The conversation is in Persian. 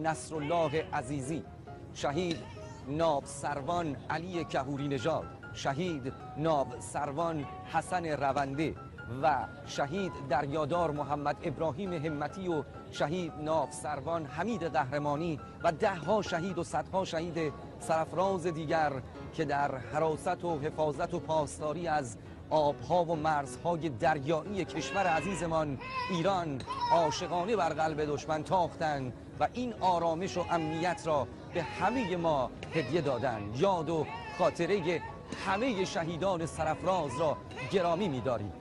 نصرالله عزیزی، شهید ناب سروان علی کهوری نژاد، شهید ناب سروان حسن رونده و شهید دریادار محمد ابراهیم همتی و شهید ناب سروان حمید قهرمانی و دهها شهید و صدها شهید سرفراز دیگر که در حراست و حفاظت و پاسداری از آبها و مرزهای دریایی کشور عزیزمان ایران عاشقانه بر قلب دشمن تاختند و این آرامش و امنیت را به همه ما هدیه دادند. یاد و خاطره همه شهیدان سرفراز را گرامی می‌داریم.